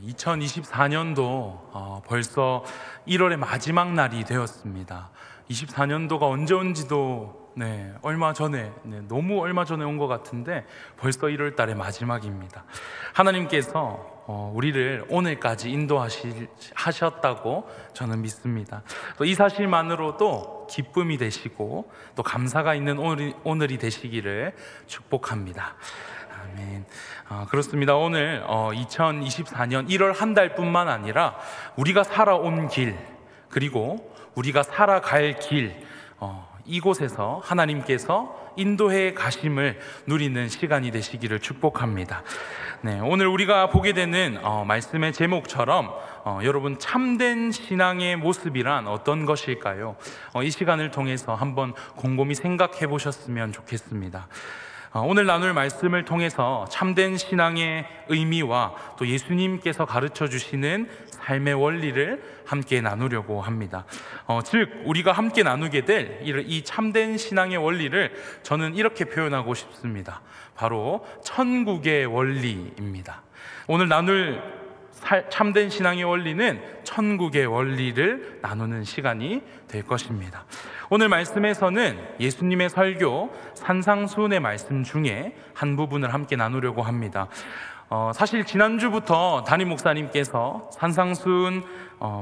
2024년도 벌써 1월의 마지막 날이 되었습니다. 24년도가 언제 온지도 너무 얼마 전에 온 것 같은데 벌써 1월 달의 마지막입니다. 하나님께서 우리를 오늘까지 인도하셨다고 저는 믿습니다. 또 이 사실만으로도 기쁨이 되시고 또 감사가 있는 오늘이 되시기를 축복합니다. 아멘. 그렇습니다. 오늘 2024년 1월 한 달뿐만 아니라 우리가 살아온 길, 그리고 우리가 살아갈 길, 이곳에서 하나님께서 인도해 가심을 누리는 시간이 되시기를 축복합니다. 오늘 우리가 보게 되는 말씀의 제목처럼 여러분, 참된 신앙의 모습이란 어떤 것일까요? 이 시간을 통해서 한번 곰곰이 생각해 보셨으면 좋겠습니다. 오늘 나눌 말씀을 통해서 참된 신앙의 의미와 또 예수님께서 가르쳐 주시는 삶의 원리를 함께 나누려고 합니다. 즉 우리가 함께 나누게 될 이 참된 신앙의 원리를 저는 이렇게 표현하고 싶습니다. 바로 천국의 원리입니다. 오늘 나눌 참된 신앙의 원리는 천국의 원리를 나누는 시간이 될 것입니다. 오늘 말씀에서는 예수님의 설교 산상수훈의 말씀 중에 한 부분을 함께 나누려고 합니다. 사실 지난주부터 담임 목사님께서 산상수훈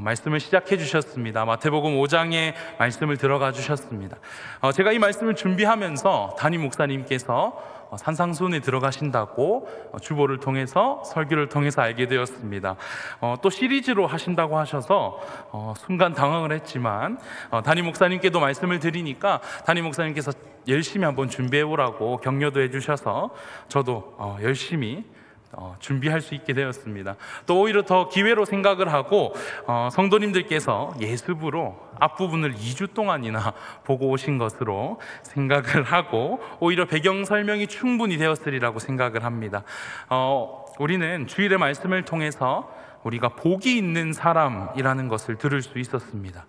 말씀을 시작해 주셨습니다. 마태복음 5장의 말씀을 들어가 주셨습니다. 제가 이 말씀을 준비하면서 담임 목사님께서 산상수훈에 들어가신다고 주보를 통해서, 설교를 통해서 알게 되었습니다. 또 시리즈로 하신다고 하셔서 순간 당황을 했지만 담임 목사님께도 말씀을 드리니까 담임 목사님께서 열심히 한번 준비해 오라고 격려도 해주셔서 저도 열심히 준비할 수 있게 되었습니다. 또 오히려 더 기회로 생각을 하고 성도님들께서 예습으로 앞부분을 2주 동안이나 보고 오신 것으로 생각을 하고 오히려 배경 설명이 충분히 되었으리라고 생각을 합니다. 우리는 주일의 말씀을 통해서 우리가 복이 있는 사람이라는 것을 들을 수 있었습니다.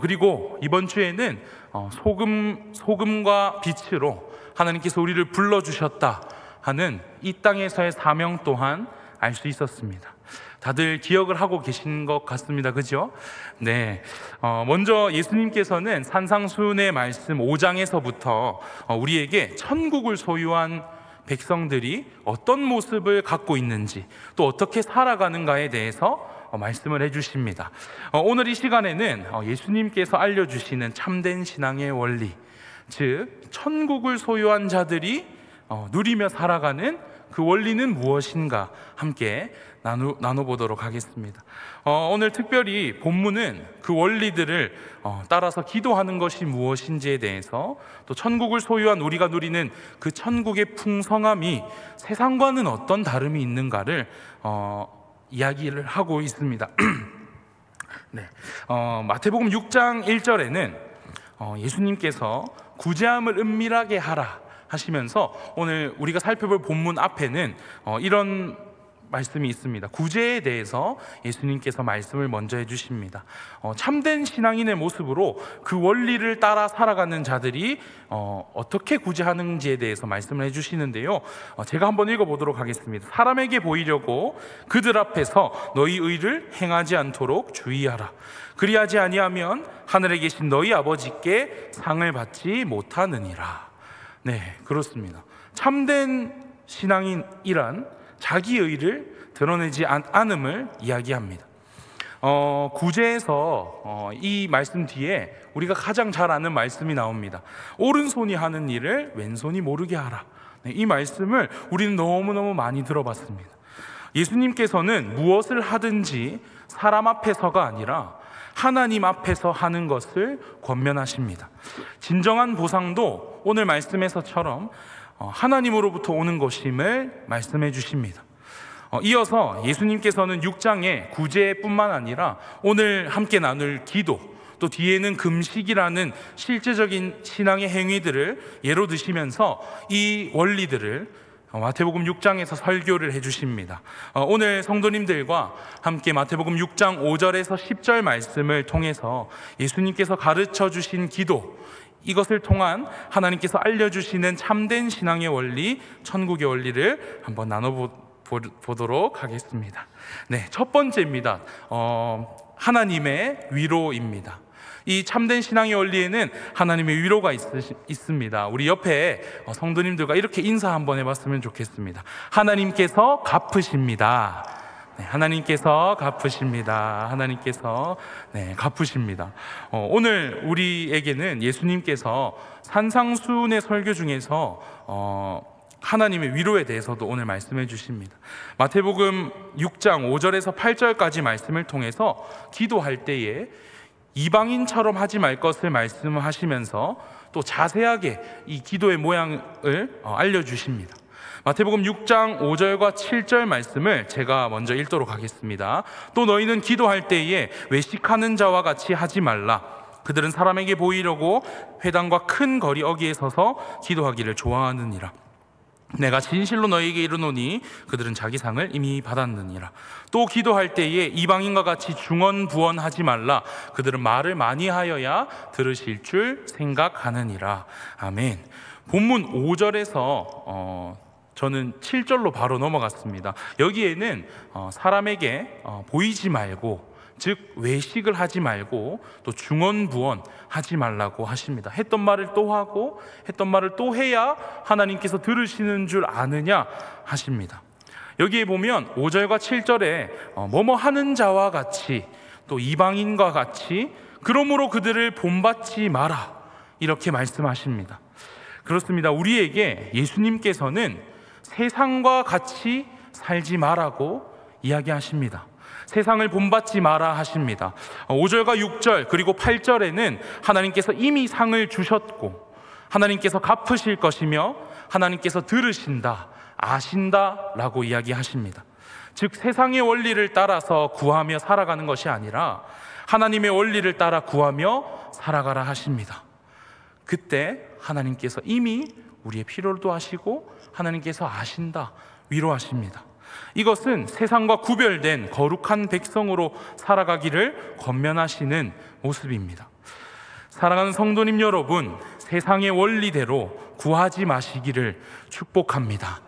그리고 이번 주에는 소금과 빛으로 하나님께서 우리를 불러주셨다 하는 이 땅에서의 사명 또한 알 수 있었습니다. 다들 기억을 하고 계신 것 같습니다. 그죠? 먼저 예수님께서는 산상수훈의 말씀 5장에서부터 우리에게 천국을 소유한 백성들이 어떤 모습을 갖고 있는지, 또 어떻게 살아가는가에 대해서 말씀을 해주십니다. 오늘 이 시간에는 예수님께서 알려주시는 참된 신앙의 원리, 즉 천국을 소유한 자들이 누리며 살아가는 그 원리는 무엇인가 함께 나눠보도록 하겠습니다. 오늘 특별히 본문은 그 원리들을 따라서 기도하는 것이 무엇인지에 대해서, 또 천국을 소유한 우리가 누리는 그 천국의 풍성함이 세상과는 어떤 다름이 있는가를 이야기를 하고 있습니다. 마태복음 6장 1절에는 예수님께서 구제함을 은밀하게 하라 하시면서 오늘 우리가 살펴볼 본문 앞에는 이런 말씀이 있습니다. 구제에 대해서 예수님께서 말씀을 먼저 해주십니다. 참된 신앙인의 모습으로 그 원리를 따라 살아가는 자들이 어떻게 구제하는지에 대해서 말씀을 해주시는데요, 제가 한번 읽어보도록 하겠습니다. 사람에게 보이려고 그들 앞에서 너희 의를 행하지 않도록 주의하라. 그리하지 아니하면 하늘에 계신 너희 아버지께 상을 받지 못하느니라. 그렇습니다. 참된 신앙인이란 자기 의를 드러내지 않음을 이야기합니다. 구제에서 이 말씀 뒤에 우리가 가장 잘 아는 말씀이 나옵니다. 오른손이 하는 일을 왼손이 모르게 하라. 이 말씀을 우리는 너무너무 많이 들어봤습니다. 예수님께서는 무엇을 하든지 사람 앞에서가 아니라 하나님 앞에서 하는 것을 권면하십니다. 진정한 보상도 오늘 말씀에서처럼 하나님으로부터 오는 것임을 말씀해 주십니다. 이어서 예수님께서는 6장에 구제뿐만 아니라 오늘 함께 나눌 기도, 또 뒤에는 금식이라는 실제적인 신앙의 행위들을 예로 드시면서 이 원리들을 마태복음 6장에서 설교를 해주십니다. 오늘 성도님들과 함께 마태복음 6장 5절에서 10절 말씀을 통해서 예수님께서 가르쳐 주신 기도, 이것을 통한 하나님께서 알려주시는 참된 신앙의 원리, 천국의 원리를 한번 보도록 하겠습니다. 네, 첫 번째입니다. 하나님의 위로입니다. 이 참된 신앙의 원리에는 하나님의 위로가 있습니다. 우리 옆에 성도님들과 이렇게 인사 한번 해봤으면 좋겠습니다. 하나님께서 갚으십니다. 네, 하나님께서 갚으십니다. 하나님께서 갚으십니다. 오늘 우리에게는 예수님께서 산상수훈의 설교 중에서 하나님의 위로에 대해서도 오늘 말씀해 주십니다. 마태복음 6장 5절에서 8절까지 말씀을 통해서 기도할 때에 이방인처럼 하지 말 것을 말씀하시면서 또 자세하게 이 기도의 모양을 알려주십니다. 마태복음 6장 5절과 7절 말씀을 제가 먼저 읽도록 하겠습니다. 또 너희는 기도할 때에 외식하는 자와 같이 하지 말라. 그들은 사람에게 보이려고 회당과 큰 거리 어귀에 서서 기도하기를 좋아하느니라. 내가 진실로 너희에게 이르노니 그들은 자기 상을 이미 받았느니라. 또 기도할 때에 이방인과 같이 중언부언하지 말라. 그들은 말을 많이 하여야 들으실 줄 생각하느니라. 아멘. 본문 5절에서 저는 7절로 바로 넘어갔습니다. 여기에는 사람에게 보이지 말고, 즉 외식을 하지 말고 또 중언부언 하지 말라고 하십니다. 했던 말을 또 하고 했던 말을 또 해야 하나님께서 들으시는 줄 아느냐 하십니다. 여기에 보면 5절과 7절에 뭐뭐 하는 자와 같이 또 이방인과 같이 그러므로 그들을 본받지 마라 이렇게 말씀하십니다. 그렇습니다. 우리에게 예수님께서는 세상과 같이 살지 마라고 이야기하십니다. 세상을 본받지 마라 하십니다. 5절과 6절 그리고 8절에는 하나님께서 이미 상을 주셨고 하나님께서 갚으실 것이며 하나님께서 들으신다, 아신다 라고 이야기하십니다. 즉 세상의 원리를 따라서 구하며 살아가는 것이 아니라 하나님의 원리를 따라 구하며 살아가라 하십니다. 그때 하나님께서 이미 우리의 필요도 하시고 하나님께서 아신다, 위로하십니다. 이것은 세상과 구별된 거룩한 백성으로 살아가기를 권면하시는 모습입니다. 사랑하는 성도님 여러분, 세상의 원리대로 구하지 마시기를 축복합니다.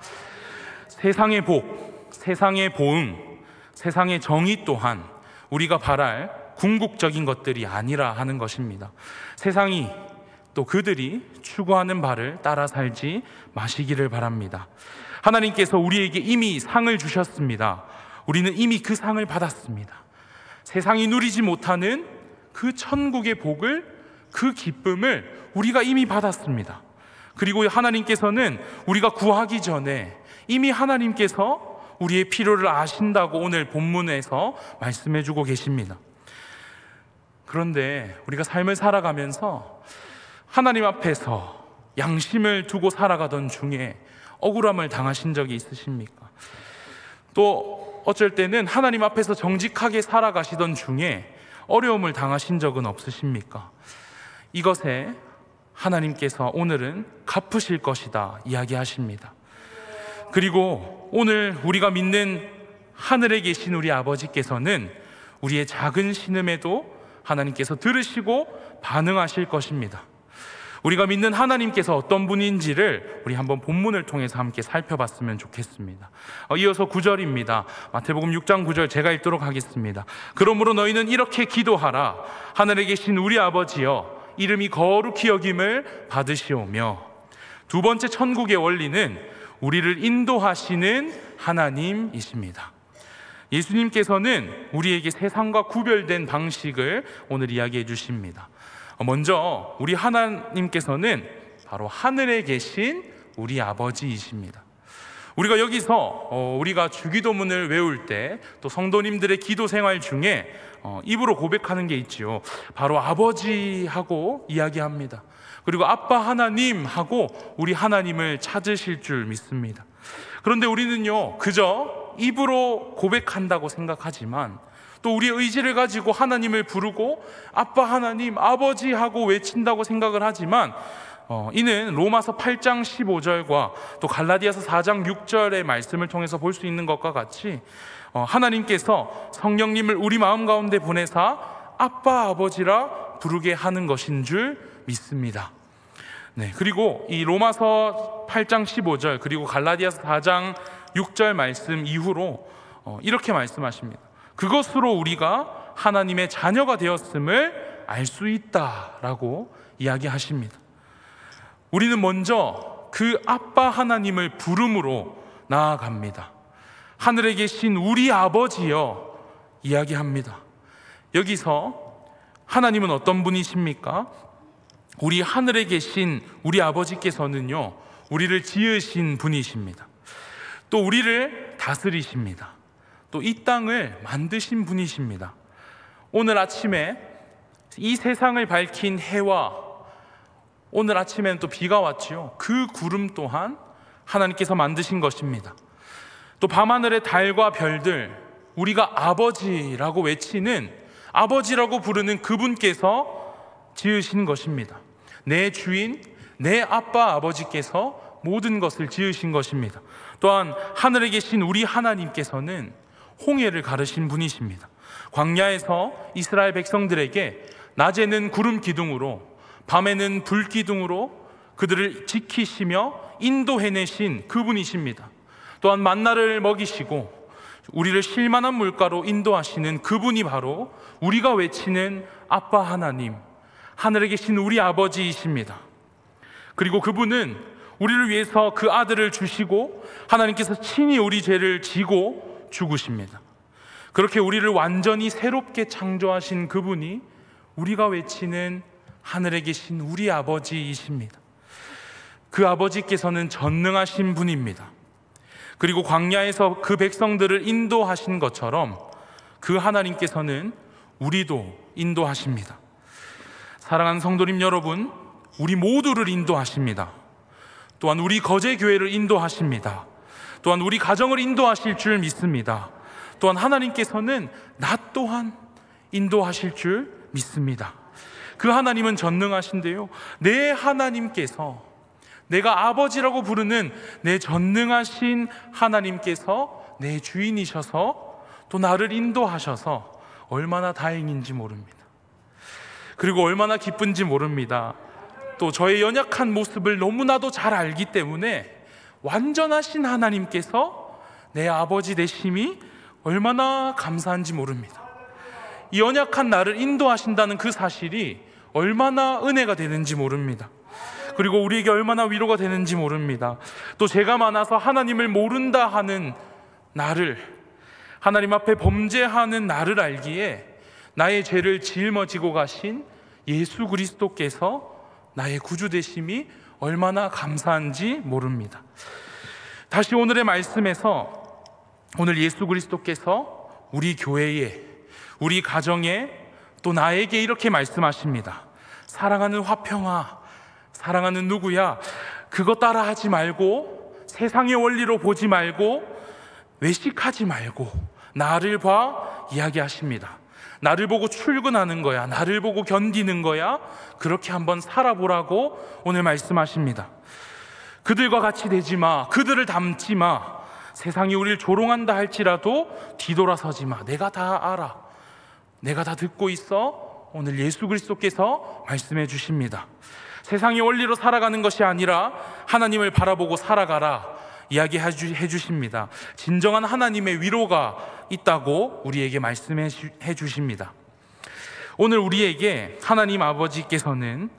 세상의 복, 세상의 보응, 세상의 정의 또한 우리가 바랄 궁극적인 것들이 아니라 하는 것입니다. 세상이 또 그들이 추구하는 바를 따라 살지 마시기를 바랍니다. 하나님께서 우리에게 이미 상을 주셨습니다. 우리는 이미 그 상을 받았습니다. 세상이 누리지 못하는 그 천국의 복을, 그 기쁨을 우리가 이미 받았습니다. 그리고 하나님께서는 우리가 구하기 전에 이미 하나님께서 우리의 필요를 아신다고 오늘 본문에서 말씀해 주고 계십니다. 그런데 우리가 삶을 살아가면서 하나님 앞에서 양심을 두고 살아가던 중에 억울함을 당하신 적이 있으십니까? 또 어쩔 때는 하나님 앞에서 정직하게 살아가시던 중에 어려움을 당하신 적은 없으십니까? 이것에 하나님께서 오늘은 갚으실 것이다 이야기하십니다. 그리고 오늘 우리가 믿는 하늘에 계신 우리 아버지께서는 우리의 작은 신음에도 하나님께서 들으시고 반응하실 것입니다. 우리가 믿는 하나님께서 어떤 분인지를 우리 한번 본문을 통해서 함께 살펴봤으면 좋겠습니다. 이어서 9절입니다. 마태복음 6장 9절 제가 읽도록 하겠습니다. 그러므로 너희는 이렇게 기도하라. 하늘에 계신 우리 아버지여, 이름이 거룩히 여김을 받으시오며. 두 번째 천국의 원리는 우리를 인도하시는 하나님이십니다. 예수님께서는 우리에게 세상과 구별된 방식을 오늘 이야기해 주십니다. 먼저 우리 하나님께서는 바로 하늘에 계신 우리 아버지이십니다. 우리가 여기서 우리가 주기도문을 외울 때 또 성도님들의 기도 생활 중에 입으로 고백하는 게 있지요. 바로 아버지하고 이야기합니다. 그리고 아빠 하나님 하고 우리 하나님을 찾으실 줄 믿습니다. 그런데 우리는요, 그저 입으로 고백한다고 생각하지만 또 우리의 의지를 가지고 하나님을 부르고 아빠 하나님, 아버지 하고 외친다고 생각을 하지만 이는 로마서 8장 15절과 또 갈라디아서 4장 6절의 말씀을 통해서 볼 수 있는 것과 같이 하나님께서 성령님을 우리 마음 가운데 보내사 아빠 아버지라 부르게 하는 것인 줄 믿습니다. 네, 그리고 이 로마서 8장 15절 그리고 갈라디아서 4장 6절 말씀 이후로 이렇게 말씀하십니다. 그것으로 우리가 하나님의 자녀가 되었음을 알 수 있다라고 이야기하십니다. 우리는 먼저 그 아빠 하나님을 부름으로 나아갑니다. 하늘에 계신 우리 아버지여 이야기합니다. 여기서 하나님은 어떤 분이십니까? 우리 하늘에 계신 우리 아버지께서는요, 우리를 지으신 분이십니다. 또 우리를 다스리십니다. 또 이 땅을 만드신 분이십니다. 오늘 아침에 이 세상을 밝힌 해와 오늘 아침에는 또 비가 왔지요. 그 구름 또한 하나님께서 만드신 것입니다. 또 밤하늘의 달과 별들, 우리가 아버지라고 외치는, 아버지라고 부르는 그분께서 지으신 것입니다. 내 주인, 내 아빠 아버지께서 모든 것을 지으신 것입니다. 또한 하늘에 계신 우리 하나님께서는 홍해를 가르신 분이십니다. 광야에서 이스라엘 백성들에게 낮에는 구름 기둥으로, 밤에는 불 기둥으로 그들을 지키시며 인도해내신 그분이십니다. 또한 만나를 먹이시고 우리를 쉴만한 물가로 인도하시는 그분이 바로 우리가 외치는 아빠 하나님, 하늘에 계신 우리 아버지이십니다. 그리고 그분은 우리를 위해서 그 아들을 주시고 하나님께서 친히 우리 죄를 지고 죽으십니다. 그렇게 우리를 완전히 새롭게 창조하신 그분이 우리가 외치는 하늘에 계신 우리 아버지이십니다. 그 아버지께서는 전능하신 분입니다. 그리고 광야에서 그 백성들을 인도하신 것처럼 그 하나님께서는 우리도 인도하십니다. 사랑하는 성도님 여러분, 우리 모두를 인도하십니다. 또한 우리 거제교회를 인도하십니다. 또한 우리 가정을 인도하실 줄 믿습니다. 또한 하나님께서는 나 또한 인도하실 줄 믿습니다. 그 하나님은 전능하신데요, 내 하나님께서, 내가 아버지라고 부르는 내 전능하신 하나님께서 내 주인이셔서 또 나를 인도하셔서 얼마나 다행인지 모릅니다. 그리고 얼마나 기쁜지 모릅니다. 또 저의 연약한 모습을 너무나도 잘 알기 때문에 완전하신 하나님께서 내 아버지 되심이 얼마나 감사한지 모릅니다. 이 연약한 나를 인도하신다는 그 사실이 얼마나 은혜가 되는지 모릅니다. 그리고 우리에게 얼마나 위로가 되는지 모릅니다. 또 죄가 많아서 하나님을 모른다 하는 나를, 하나님 앞에 범죄하는 나를 알기에 나의 죄를 짊어지고 가신 예수 그리스도께서 나의 구주 되심이 얼마나 감사한지 모릅니다. 다시 오늘의 말씀에서 오늘 예수 그리스도께서 우리 교회에, 우리 가정에, 또 나에게 이렇게 말씀하십니다. 사랑하는 화평아, 사랑하는 누구야, 그거 따라 하지 말고, 세상의 원리로 보지 말고, 외식하지 말고 나를 봐 이야기하십니다. 나를 보고 출근하는 거야, 나를 보고 견디는 거야, 그렇게 한번 살아보라고 오늘 말씀하십니다. 그들과 같이 되지 마, 그들을 닮지 마, 세상이 우리를 조롱한다 할지라도 뒤돌아서지 마, 내가 다 알아, 내가 다 듣고 있어. 오늘 예수 그리스도께서 말씀해 주십니다. 세상의 원리로 살아가는 것이 아니라 하나님을 바라보고 살아가라 이야기해 주십니다. 진정한 하나님의 위로가 있다고 우리에게 말씀해 주십니다. 오늘 우리에게 하나님 아버지께서는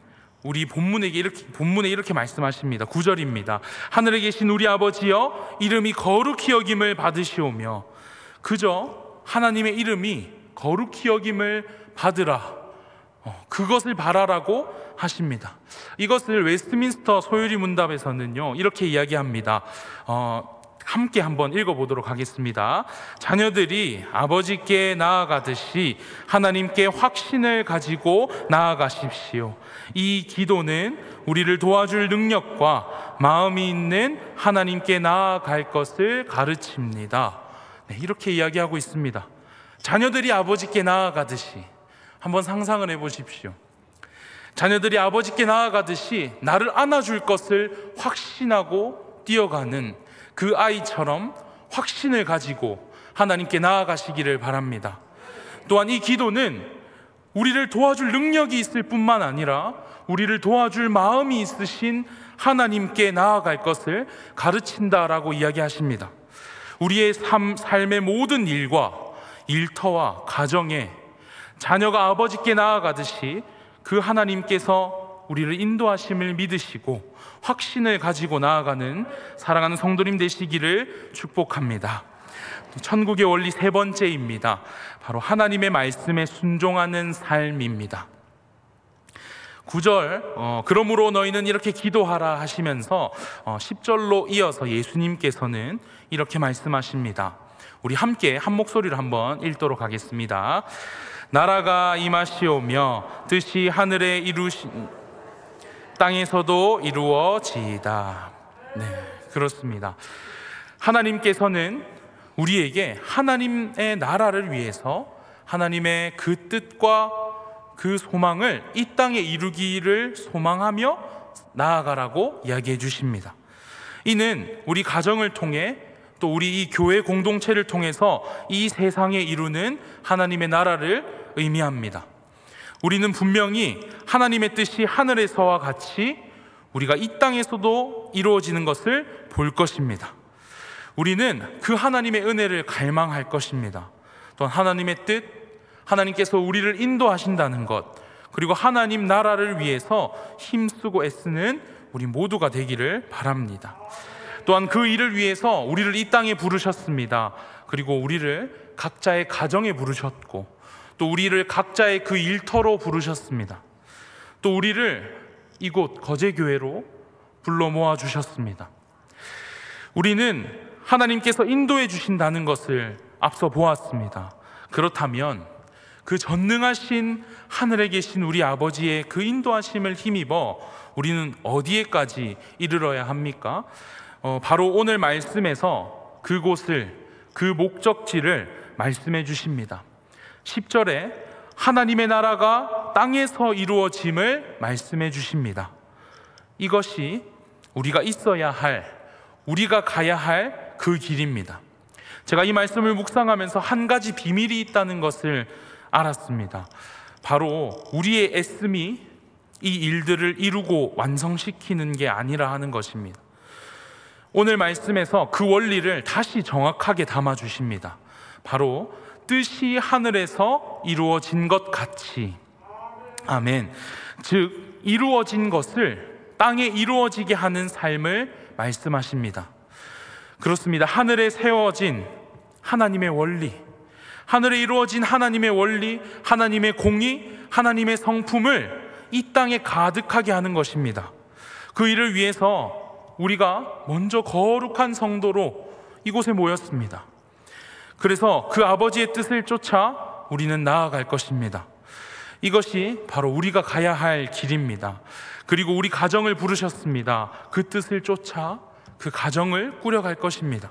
우리 본문에 이렇게 말씀하십니다. 9절입니다. 하늘에 계신 우리 아버지여, 이름이 거룩히 여김을 받으시오며, 그저 하나님의 이름이 거룩히 여김을 받으라, 그것을 바라라고 하십니다. 이것을 웨스트민스터 소유리 문답에서는요 이렇게 이야기합니다. 함께 한번 읽어보도록 하겠습니다. 자녀들이 아버지께 나아가듯이 하나님께 확신을 가지고 나아가십시오. 이 기도는 우리를 도와줄 능력과 마음이 있는 하나님께 나아갈 것을 가르칩니다. 네, 이렇게 이야기하고 있습니다. 자녀들이 아버지께 나아가듯이, 한번 상상을 해보십시오. 자녀들이 아버지께 나아가듯이 나를 안아줄 것을 확신하고 뛰어가는 그 아이처럼 확신을 가지고 하나님께 나아가시기를 바랍니다. 또한 이 기도는 우리를 도와줄 능력이 있을 뿐만 아니라 우리를 도와줄 마음이 있으신 하나님께 나아갈 것을 가르친다라고 이야기하십니다. 우리의 삶의 모든 일과 일터와 가정에 자녀가 아버지께 나아가듯이 그 하나님께서 우리를 인도하심을 믿으시고 확신을 가지고 나아가는 사랑하는 성도님 되시기를 축복합니다. 천국의 원리 세 번째입니다. 바로 하나님의 말씀에 순종하는 삶입니다. 9절 그러므로 너희는 이렇게 기도하라 하시면서 10절로 이어서 예수님께서는 이렇게 말씀하십니다. 우리 함께 한 목소리로 한번 읽도록 하겠습니다. 나라가 임하시오며 뜻이 하늘에 이루신 땅에서도 이루어지이다. 네, 그렇습니다. 하나님께서는 우리에게 하나님의 나라를 위해서 하나님의 그 뜻과 그 소망을 이 땅에 이루기를 소망하며 나아가라고 이야기해 주십니다. 이는 우리 가정을 통해 또 우리 이 교회 공동체를 통해서 이 세상에 이루는 하나님의 나라를 의미합니다. 우리는 분명히 하나님의 뜻이 하늘에서와 같이 우리가 이 땅에서도 이루어지는 것을 볼 것입니다. 우리는 그 하나님의 은혜를 갈망할 것입니다. 또한 하나님의 뜻, 하나님께서 우리를 인도하신다는 것, 그리고 하나님 나라를 위해서 힘쓰고 애쓰는 우리 모두가 되기를 바랍니다. 또한 그 일을 위해서 우리를 이 땅에 부르셨습니다. 그리고 우리를 각자의 가정에 부르셨고 또 우리를 각자의 그 일터로 부르셨습니다. 또 우리를 이곳 거제교회로 불러 모아 주셨습니다. 우리는 하나님께서 인도해 주신다는 것을 앞서 보았습니다. 그렇다면 그 전능하신 하늘에 계신 우리 아버지의 그 인도하심을 힘입어 우리는 어디에까지 이르러야 합니까? 바로 오늘 말씀에서 그곳을, 그 목적지를 말씀해 주십니다. 10절에 하나님의 나라가 땅에서 이루어짐을 말씀해 주십니다. 이것이 우리가 있어야 할, 우리가 가야 할 그 길입니다. 제가 이 말씀을 묵상하면서 한 가지 비밀이 있다는 것을 알았습니다. 바로 우리의 애씀이 이 일들을 이루고 완성시키는 게 아니라 하는 것입니다. 오늘 말씀에서 그 원리를 다시 정확하게 담아 주십니다. 바로 뜻이 하늘에서 이루어진 것 같이, 아멘. 즉 이루어진 것을 땅에 이루어지게 하는 삶을 말씀하십니다. 그렇습니다. 하늘에 세워진 하나님의 원리, 하늘에 이루어진 하나님의 원리, 하나님의 공의, 하나님의 성품을 이 땅에 가득하게 하는 것입니다. 그 일을 위해서 우리가 먼저 거룩한 성도로 이곳에 모였습니다. 그래서 그 아버지의 뜻을 쫓아 우리는 나아갈 것입니다. 이것이 바로 우리가 가야 할 길입니다. 그리고 우리 가정을 부르셨습니다. 그 뜻을 쫓아 그 가정을 꾸려갈 것입니다.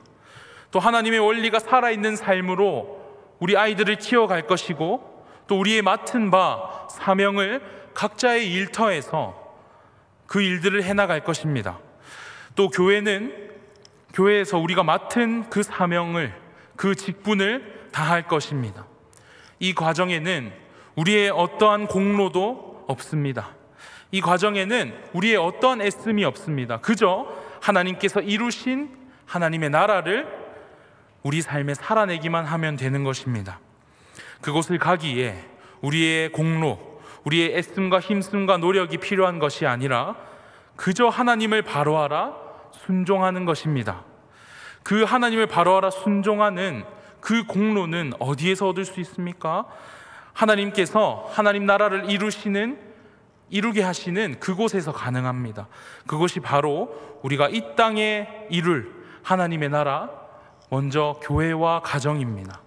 또 하나님의 원리가 살아있는 삶으로 우리 아이들을 키워갈 것이고 또 우리의 맡은 바 사명을 각자의 일터에서 그 일들을 해나갈 것입니다. 또 교회에서 우리가 맡은 그 사명을, 그 직분을 다할 것입니다. 이 과정에는 우리의 어떠한 공로도 없습니다. 이 과정에는 우리의 어떠한 애씀이 없습니다. 그저 하나님께서 이루신 하나님의 나라를 우리 삶에 살아내기만 하면 되는 것입니다. 그곳을 가기에 우리의 공로, 우리의 애씀과 힘씀과 노력이 필요한 것이 아니라 그저 하나님을 바로하라 순종하는 것입니다. 그 하나님을 바로하라 순종하는 그 공로는 어디에서 얻을 수 있습니까? 하나님께서 하나님 나라를 이루게 하시는 그곳에서 가능합니다. 그것이 바로 우리가 이 땅에 이룰 하나님의 나라, 먼저 교회와 가정입니다.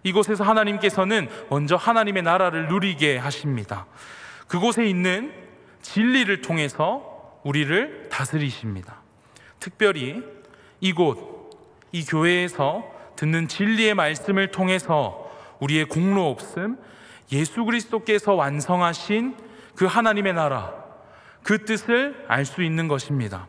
이곳에서 하나님께서는 먼저 하나님의 나라를 누리게 하십니다. 그곳에 있는 진리를 통해서 우리를 다스리십니다. 특별히 이곳, 이 교회에서 듣는 진리의 말씀을 통해서 우리의 공로 없음, 예수 그리스도께서 완성하신 그 하나님의 나라, 그 뜻을 알 수 있는 것입니다.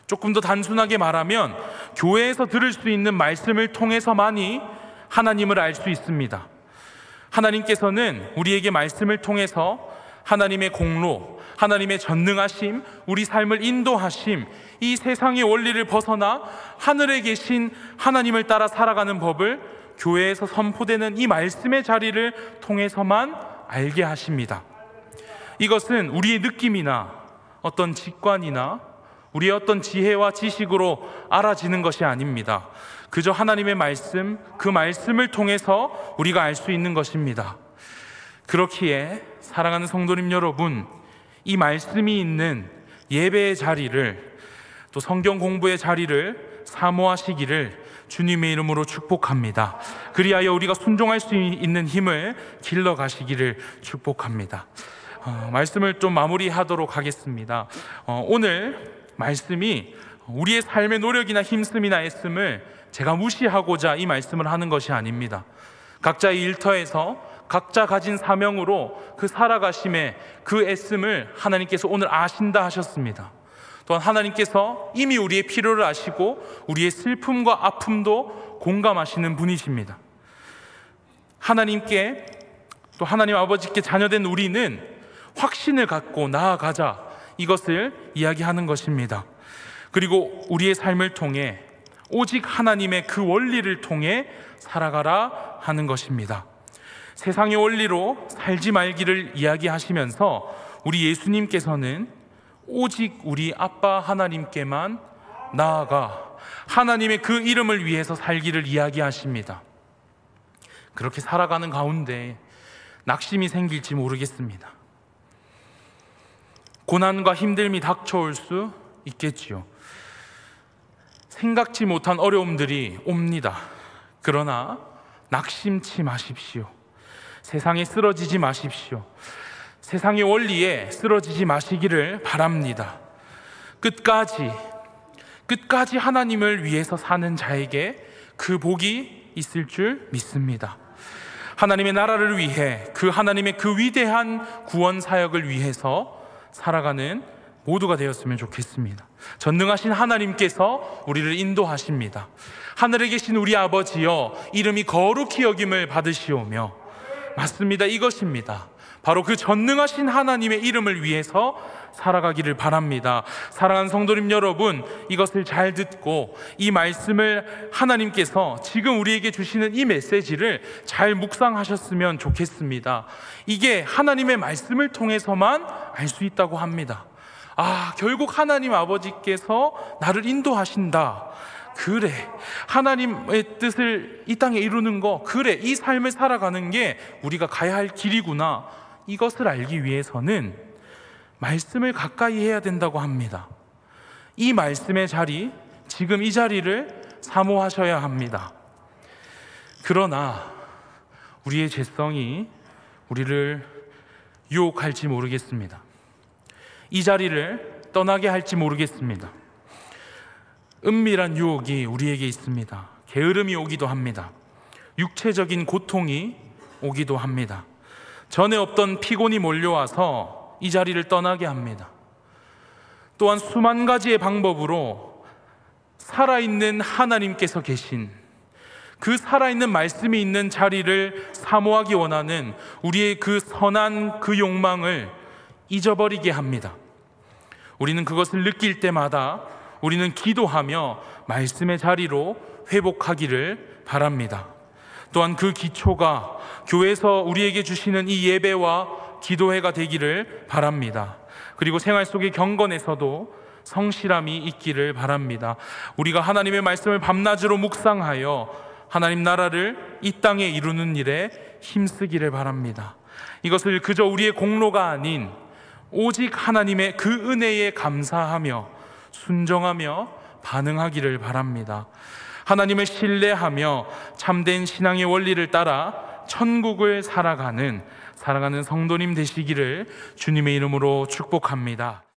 조금 더 단순하게 말하면 교회에서 들을 수 있는 말씀을 통해서만이 하나님을 알 수 있습니다. 하나님께서는 우리에게 말씀을 통해서 하나님의 공로, 하나님의 전능하심, 우리 삶을 인도하심, 이 세상의 원리를 벗어나 하늘에 계신 하나님을 따라 살아가는 법을 교회에서 선포되는 이 말씀의 자리를 통해서만 알게 하십니다. 이것은 우리의 느낌이나 어떤 직관이나 우리의 어떤 지혜와 지식으로 알아지는 것이 아닙니다. 그저 하나님의 말씀, 그 말씀을 통해서 우리가 알 수 있는 것입니다. 그렇기에 사랑하는 성도님 여러분, 이 말씀이 있는 예배의 자리를, 또 성경 공부의 자리를 사모하시기를 주님의 이름으로 축복합니다. 그리하여 우리가 순종할 수 있는 힘을 길러가시기를 축복합니다. 말씀을 좀 마무리하도록 하겠습니다. 오늘 말씀이 우리의 삶의 노력이나 힘씀이나 애씀을 제가 무시하고자 이 말씀을 하는 것이 아닙니다. 각자의 일터에서 각자 가진 사명으로 그 살아가심의 그 애씀을 하나님께서 오늘 아신다 하셨습니다. 또한 하나님께서 이미 우리의 필요를 아시고 우리의 슬픔과 아픔도 공감하시는 분이십니다. 하나님께, 또 하나님 아버지께 자녀된 우리는 확신을 갖고 나아가자, 이것을 이야기하는 것입니다. 그리고 우리의 삶을 통해 오직 하나님의 그 원리를 통해 살아가라 하는 것입니다. 세상의 원리로 살지 말기를 이야기하시면서 우리 예수님께서는 오직 우리 아빠 하나님께만 나아가 하나님의 그 이름을 위해서 살기를 이야기하십니다. 그렇게 살아가는 가운데 낙심이 생길지 모르겠습니다. 고난과 힘듦이 닥쳐올 수 있겠지요. 생각지 못한 어려움들이 옵니다. 그러나 낙심치 마십시오. 세상에 쓰러지지 마십시오. 세상의 원리에 쓰러지지 마시기를 바랍니다. 끝까지 하나님을 위해서 사는 자에게 그 복이 있을 줄 믿습니다. 하나님의 나라를 위해, 그 하나님의 그 위대한 구원 사역을 위해서 살아가는 모두가 되었으면 좋겠습니다. 전능하신 하나님께서 우리를 인도하십니다. 하늘에 계신 우리 아버지여, 이름이 거룩히 여김을 받으시오며, 맞습니다. 이것입니다. 바로 그 전능하신 하나님의 이름을 위해서 살아가기를 바랍니다. 사랑하는 성도님 여러분, 이것을 잘 듣고 이 말씀을 하나님께서 지금 우리에게 주시는 이 메시지를 잘 묵상하셨으면 좋겠습니다. 이게 하나님의 말씀을 통해서만 알 수 있다고 합니다. 결국 하나님 아버지께서 나를 인도하신다. 그래, 하나님의 뜻을 이 땅에 이루는 거, 그래, 이 삶을 살아가는 게 우리가 가야 할 길이구나. 이것을 알기 위해서는 말씀을 가까이 해야 된다고 합니다. 이 말씀의 자리, 지금 이 자리를 사모하셔야 합니다. 그러나 우리의 죄성이 우리를 유혹할지 모르겠습니다. 이 자리를 떠나게 할지 모르겠습니다. 은밀한 유혹이 우리에게 있습니다. 게으름이 오기도 합니다. 육체적인 고통이 오기도 합니다. 전에 없던 피곤이 몰려와서 이 자리를 떠나게 합니다. 또한 수만 가지의 방법으로 살아있는 하나님께서 계신 그 살아있는 말씀이 있는 자리를 사모하기 원하는 우리의 그 선한 그 욕망을 잊어버리게 합니다. 우리는 그것을 느낄 때마다 우리는 기도하며 말씀의 자리로 회복하기를 바랍니다. 또한 그 기초가 교회에서 우리에게 주시는 이 예배와 기도회가 되기를 바랍니다. 그리고 생활 속의 경건에서도 성실함이 있기를 바랍니다. 우리가 하나님의 말씀을 밤낮으로 묵상하여 하나님 나라를 이 땅에 이루는 일에 힘쓰기를 바랍니다. 이것을 그저 우리의 공로가 아닌 오직 하나님의 그 은혜에 감사하며 순종하며 반응하기를 바랍니다. 하나님을 신뢰하며 참된 신앙의 원리를 따라 천국을 살아가는 사랑하는 성도님 되시기를 주님의 이름으로 축복합니다.